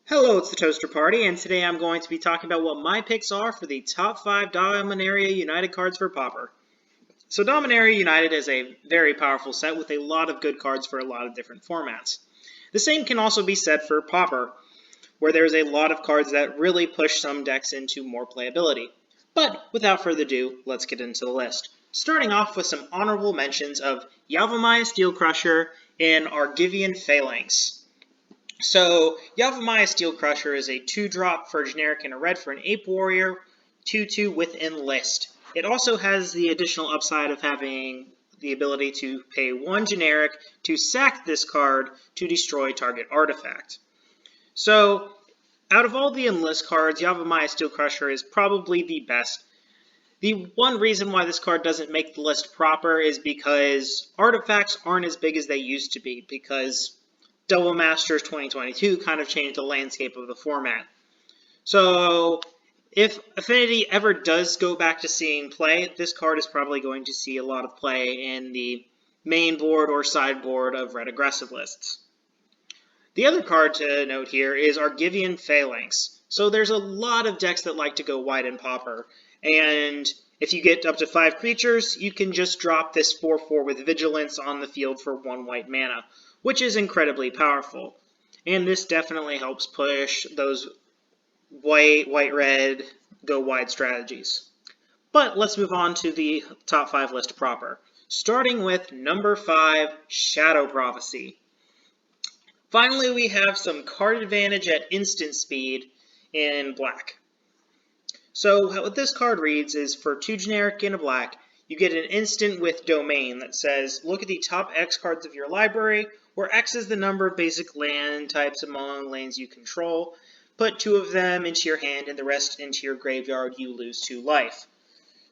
Hello, it's the Toaster Party, and today I'm going to be talking about what my picks are for the top 5 Dominaria United cards for Pauper. So Dominaria United is a very powerful set with a lot of good cards for a lot of different formats. The same can also be said for Pauper, where there's a lot of cards that really push some decks into more playability. But without further ado, let's get into the list. Starting off with some honorable mentions of Yavimaya Steel Crusher and Argivian Phalanx. So, Yavimaya Steel Crusher is a 2-drop for a generic and a red for an Ape Warrior, 2/2 with Enlist. It also has the additional upside of having the ability to pay 1 generic to sack this card to destroy target artifact. So, out of all the Enlist cards, Yavimaya Steel Crusher is probably the best. The one reason why this card doesn't make the list proper is because artifacts aren't as big as they used to be, because Double Masters 2022 kind of changed the landscape of the format. So, if Affinity ever does go back to seeing play, this card is probably going to see a lot of play in the main board or sideboard of red aggressive lists. The other card to note here is Argivian Phalanx. So there's a lot of decks that like to go wide in Pauper, and if you get up to 5 creatures, you can just drop this 4/4 with Vigilance on the field for 1 white mana, which is incredibly powerful. And this definitely helps push those white-red, go-wide strategies. But let's move on to the top 5 list proper. Starting with number 5, Shadow Prophecy. Finally, we have some card advantage at instant speed in black. So what this card reads is for 2 generic and a black, you get an instant with Domain that says, look at the top X cards of your library, where X is the number of basic land types among lands you control. Put 2 of them into your hand and the rest into your graveyard, you lose 2 life.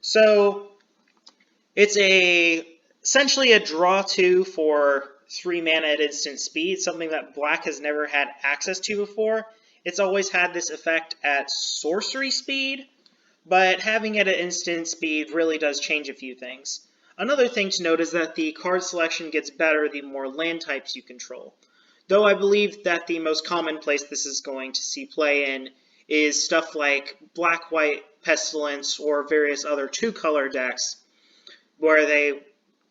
So it's essentially a draw 2 for 3 mana at instant speed, something that black has never had access to before. It's always had this effect at sorcery speed, but having it at instant speed really does change a few things. Another thing to note is that the card selection gets better the more land types you control. Though I believe that the most common place this is going to see play in is stuff like Black-White Pestilence or various other 2-color decks, where they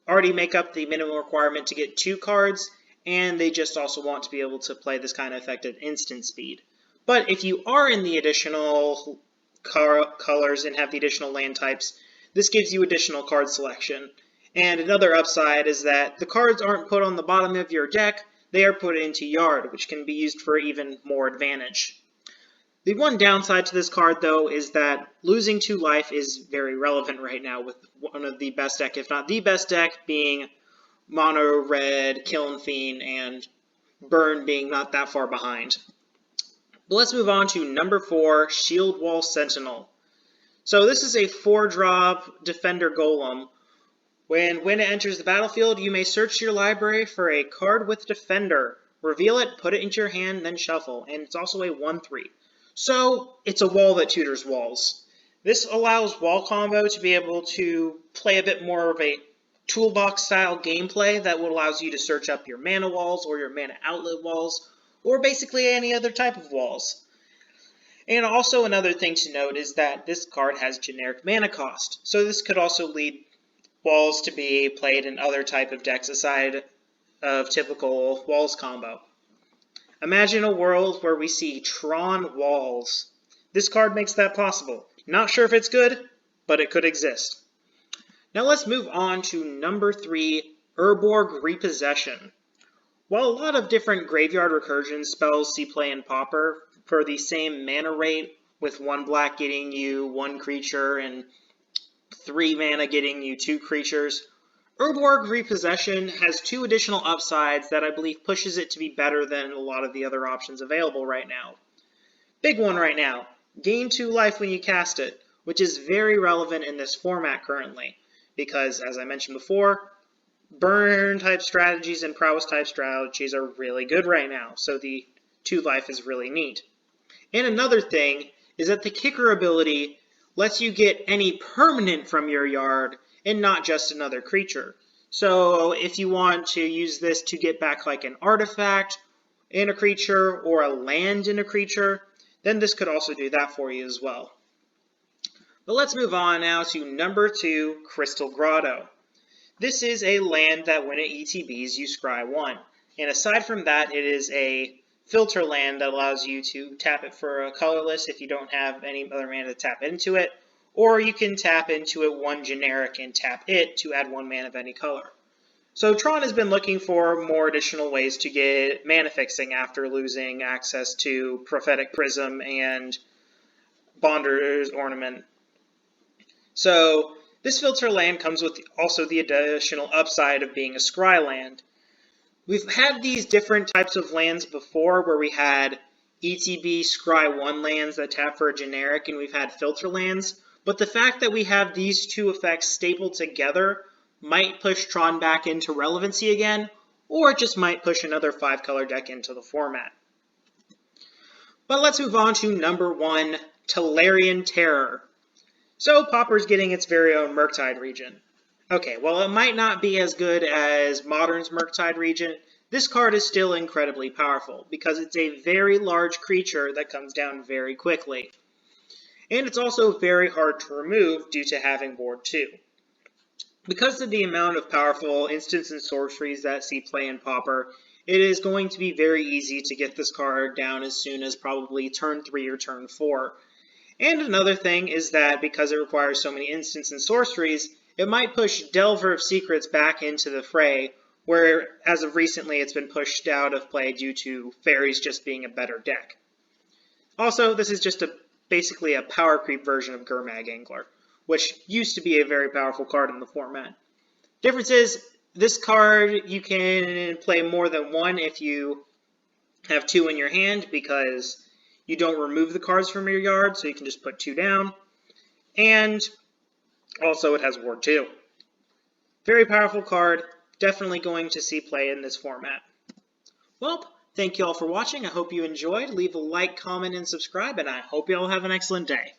already make up the minimum requirement to get 2 cards, and they just also want to be able to play this kind of effect at instant speed. But if you are in the additional colors and have the additional land types, this gives you additional card selection. And another upside is that the cards aren't put on the bottom of your deck, they are put into Yard, which can be used for even more advantage. The one downside to this card, though, is that losing 2 life is very relevant right now, with one of the best deck, if not the best deck, being Mono Red, Kiln Fiend, and Burn being not that far behind. But let's move on to number 4, Shield Wall Sentinel. So this is a 4-drop Defender Golem. When it enters the battlefield, you may search your library for a card with Defender. Reveal it, put it into your hand, then shuffle. And it's also a 1/3. So it's a wall that tutors walls. This allows wall combo to be able to play a bit more of a toolbox-style gameplay that allows you to search up your mana walls or your mana outlet walls, or basically any other type of walls. And also another thing to note is that this card has generic mana cost, so this could also lead walls to be played in other type of decks aside of typical walls combo. Imagine a world where we see Tron walls. This card makes that possible. Not sure if it's good, but it could exist. Now let's move on to number 3, Erborg Repossession. While a lot of different graveyard recursion spells see play in Pauper for the same mana rate, with 1 black getting you 1 creature and 3 mana getting you 2 creatures, Erborg Repossession has 2 additional upsides that I believe pushes it to be better than a lot of the other options available right now. Big one right now, gain 2 life when you cast it, which is very relevant in this format currently, because as I mentioned before, burn type strategies and prowess type strategies are really good right now, so the 2 life is really neat. And another thing is that the kicker ability lets you get any permanent from your yard and not just another creature. So if you want to use this to get back like an artifact in a creature or a land in a creature, then this could also do that for you as well. But let's move on now to number 2, Crystal Grotto. This is a land that when it ETBs, you scry 1. And aside from that, it is a filter land that allows you to tap it for a colorless if you don't have any other mana to tap into it, or you can tap into it 1 generic and tap it to add 1 mana of any color. So Tron has been looking for more additional ways to get mana fixing after losing access to Prophetic Prism and Bonder's Ornament. So this filter land comes with also the additional upside of being a scry land. We've had these different types of lands before where we had ETB scry 1 lands that tap for a generic, and we've had filter lands, but the fact that we have these two effects stapled together might push Tron back into relevancy again, or it just might push another 5-color deck into the format. But let's move on to number 1, Talarian Terror. So Pauper's getting its very own Murktide region. Okay, while it might not be as good as Modern's Murktide region, this card is still incredibly powerful, because it's a very large creature that comes down very quickly. And it's also very hard to remove due to having board 2. Because of the amount of powerful instants and sorceries that see play in Pauper, it is going to be very easy to get this card down as soon as probably turn 3 or turn 4. And another thing is that because it requires so many instants and sorceries, it might push Delver of Secrets back into the fray, where as of recently it's been pushed out of play due to fairies just being a better deck. Also, this is just basically a power creep version of Gurmag Angler, which used to be a very powerful card in the format. Difference is, this card you can play more than 1 if you have 2 in your hand, because you don't remove the cards from your yard, so you can just put 2 down. And also it has ward 2. Very powerful card, definitely going to see play in this format. Well, thank you all for watching. I hope you enjoyed. Leave a like, comment, and subscribe, and I hope you all have an excellent day.